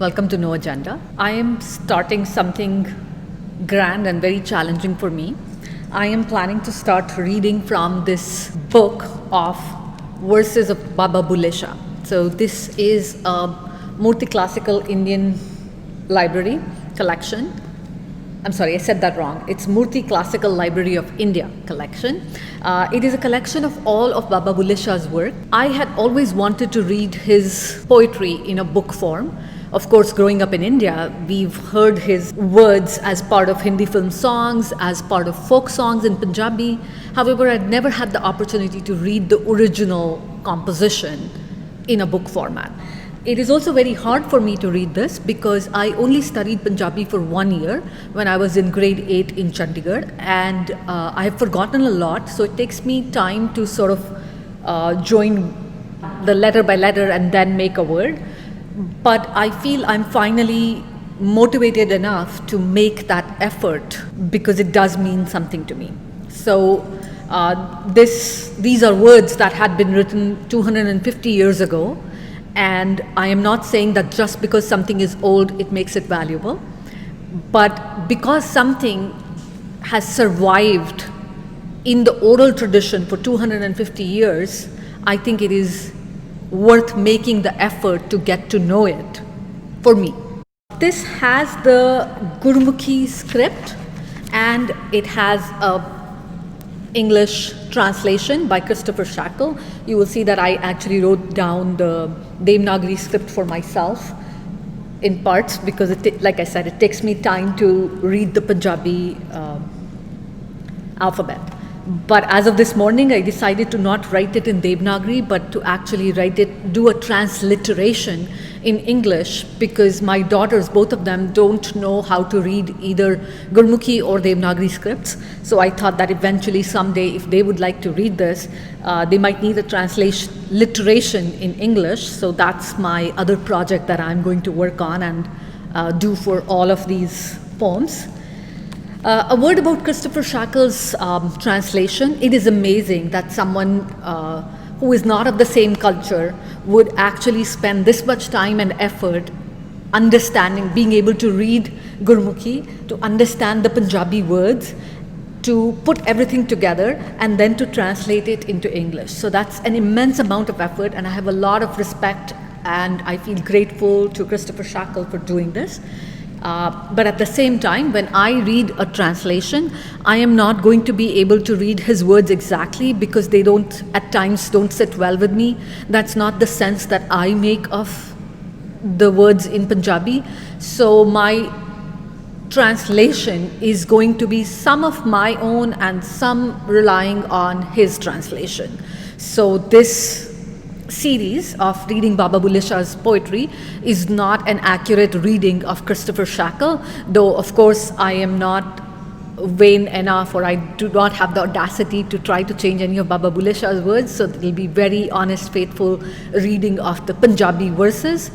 Welcome to No Agenda. I am starting something grand and very challenging for me. I am planning to start reading from this book of verses of Baba Bulle Shah. So, this is a Murti Classical Indian Library collection. I'm sorry, I said that wrong. It's Murti Classical Library of India collection. It is a collection of all of Baba Bulle Shah's work. I had always wanted to read his poetry in a book form. Of course, growing up in India, we've heard his words as part of Hindi film songs, as part of folk songs in Punjabi. However, I'd never had the opportunity to read the original composition in a book format. It is also very hard for me to read this because I only studied Punjabi for 1 year when I was in grade 8 in Chandigarh, and I have forgotten a lot, so it takes me time to sort of join the letter by letter and then make a word. But I feel I'm finally motivated enough to make that effort because it does mean something to me. So these are words that had been written 250 years ago. And I am not saying that just because something is old, it makes it valuable. But because something has survived in the oral tradition for 250 years, I think it is worth making the effort to get to know it for me. This has the Gurmukhi script and it has a English translation by Christopher Shackle. You will see that I actually wrote down the Devanagari script for myself in parts because, like I said, it takes me time to read the Punjabi alphabet. But as of this morning, I decided to not write it in Devanagari, but to actually do a transliteration in English because my daughters, both of them, don't know how to read either Gurmukhi or Devanagari scripts. So I thought that eventually someday, if they would like to read this, they might need a transliteration in English. So that's my other project that I'm going to work on and do for all of these poems. A word about Christopher Shackle's translation. It is amazing that someone who is not of the same culture would actually spend this much time and effort understanding, being able to read Gurmukhi, to understand the Punjabi words, to put everything together and then to translate it into English. So that's an immense amount of effort, and I have a lot of respect and I feel grateful to Christopher Shackle for doing this. But at the same time, when I read a translation, I am not going to be able to read his words exactly because they at times don't sit well with me. That's not the sense that I make of the words in Punjabi. So my translation is going to be some of my own and some relying on his translation. So this series of reading Baba Bulle Shah's poetry is not an accurate reading of Christopher Shackle, though of course I am not vain enough or I do not have the audacity to try to change any of Baba Bulle Shah's words, so it will be very honest, faithful reading of the Punjabi verses.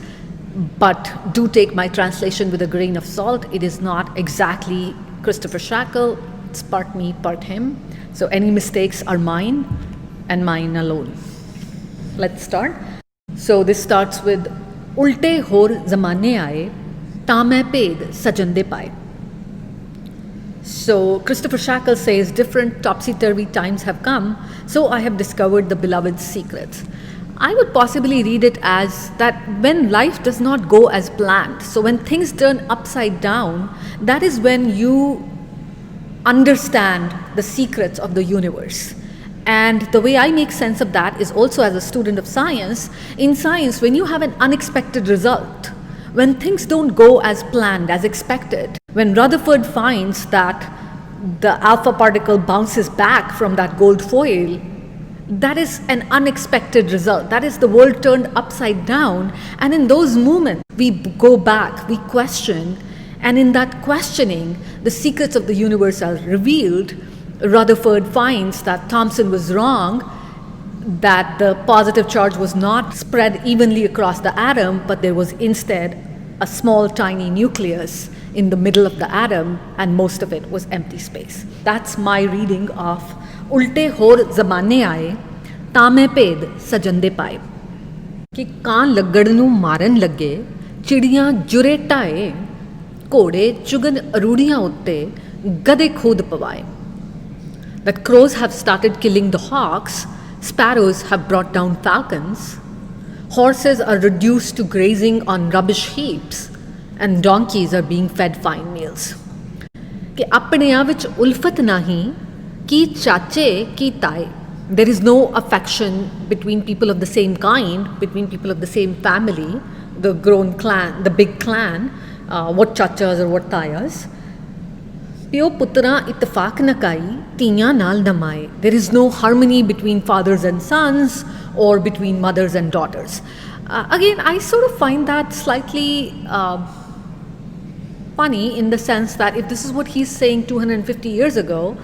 But do take my translation with a grain of salt. It is not exactly Christopher Shackle, it's part me, part him. So any mistakes are mine and mine alone. Let's start. So this starts with Ulte hor zamane aaye, ta main ped sajande paaye. So Christopher Shackle says, different topsy-turvy times have come, so I have discovered the beloved's secrets. I would possibly read it as that when life does not go as planned, so when things turn upside down, that is when you understand the secrets of the universe. And the way I make sense of that is also as a student of science. In science, when you have an unexpected result, when things don't go as planned, as expected, when Rutherford finds that the alpha particle bounces back from that gold foil, that is an unexpected result. That is the world turned upside down. And in those moments, we go back, we question, and in that questioning, the secrets of the universe are revealed. Rutherford finds that Thomson was wrong, that the positive charge was not spread evenly across the atom, but there was instead a small tiny nucleus in the middle of the atom, and most of it was empty space. That's my reading of Ulte hor zamane aaye, ta main ped sajande paaye. कि कां लगड़ नूं मारन लगे चिड़ियां जुरे ढाए घोड़े चुगन अरूड़ियां उत्ते गधे खूद पवाए. That crows have started killing the hawks, sparrows have brought down falcons, horses are reduced to grazing on rubbish heaps, and donkeys are being fed fine meals. कि अपने आप विच उल्फत नहीं कि चाचे की ताए. There is no affection between people of the same kind, between people of the same family, the grown clan, the big clan, what chachas or what tayas. Pyo putra itfaq na kai, tiyan naal na maaye. There is no harmony between fathers and sons or between mothers and daughters. Again, I sort of find that slightly funny in the sense that if this is what he's saying 250 years ago,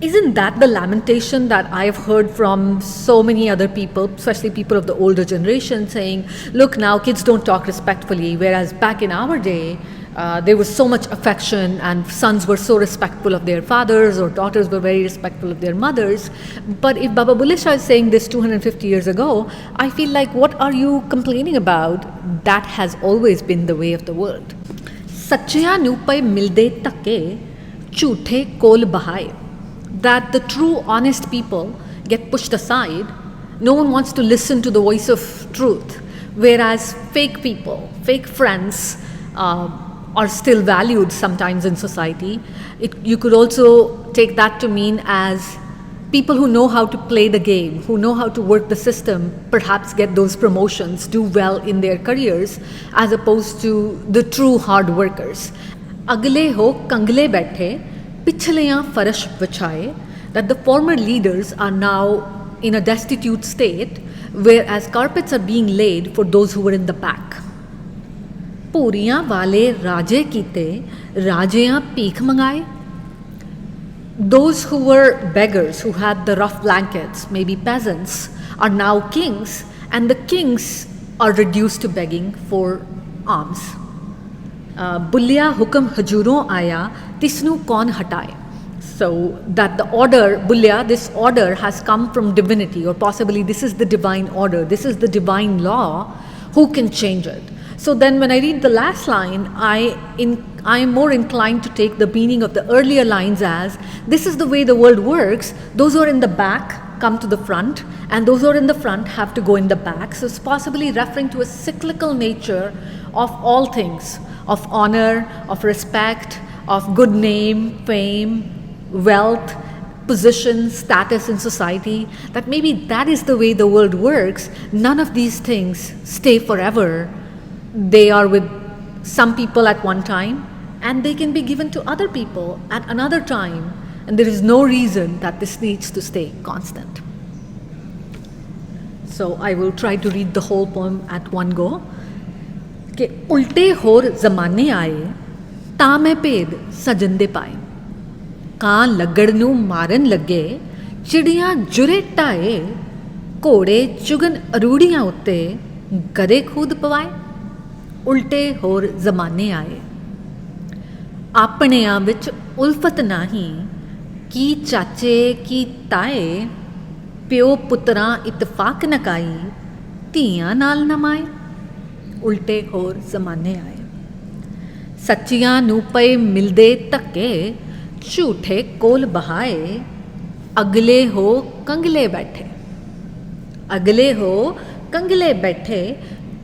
isn't that the lamentation that I've heard from so many other people, especially people of the older generation, saying, look, now kids don't talk respectfully, whereas back in our day, there was so much affection and sons were so respectful of their fathers or daughters were very respectful of their mothers. But if Baba Bulle Shah is saying this 250 years ago, I feel like what are you complaining about? That has always been the way of the world. Sachya nu pai milde takke, chuthe kol bahaye. That the true honest people get pushed aside. No one wants to listen to the voice of truth. Whereas fake people, fake friends, are still valued sometimes in society. You could also take that to mean as people who know how to play the game, who know how to work the system, perhaps get those promotions, do well in their careers, as opposed to the true hard workers. Agle ho kangle baithe, pichleyan farash bichaye, that the former leaders are now in a destitute state, whereas carpets are being laid for those who were in the back. Puriyan wale raje kite, rajeyan peek mangaye. Those who were beggars, who had the rough blankets, maybe peasants, are now kings, and the kings are reduced to begging for alms. Bulliya hukam hajuron aya, tisnu kaun hataye. So that the order, Bulliya, this order has come from divinity, or possibly this is the divine order, this is the divine law, who can change it? So then when I read the last line, I am more inclined to take the meaning of the earlier lines as, this is the way the world works, those who are in the back come to the front, and those who are in the front have to go in the back. So it's possibly referring to a cyclical nature of all things, of honor, of respect, of good name, fame, wealth, position, status in society, that maybe that is the way the world works. None of these things stay forever. They are with some people at one time, and they can be given to other people at another time, and there is no reason that this needs to stay constant. So I will try to read the whole poem at one go. कि उल्टे होर जमाने आए तां मैं भेद सजन दे पाए, कां लगड़ नूं मारन लगे चिड़ियां जुरे ढाए, घोड़े चुगन अरूड़ियां उत्ते गधे खूद पवाए. उल्टे होर जमाने आए, आपणियां विच उल्फत नाही की चाचे की ताए, प्यो पुत्रां इतफाक न काई, धीआं नाल न माए. उल्टे होर जमाने आए. सच्चियां नूं पए मिलदे धक्के, झूठे कोल बहाए, अगले हो कंगले बैठे. अगले हो कंगले बैठे,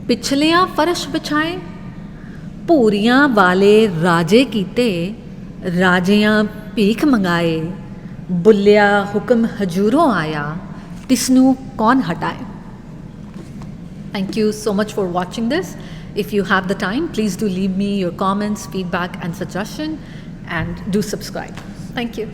पिछलियां फर्श बिछाए. पूरियां वाले राजे कीते, राजियां भीख मंगाए. बुलिया हुक्म हजूरों आया, तिसनू कौन हटाए. Thank you so much for watching this. If you have the time, please do leave me your comments, feedback and suggestion, and do subscribe. Thank you.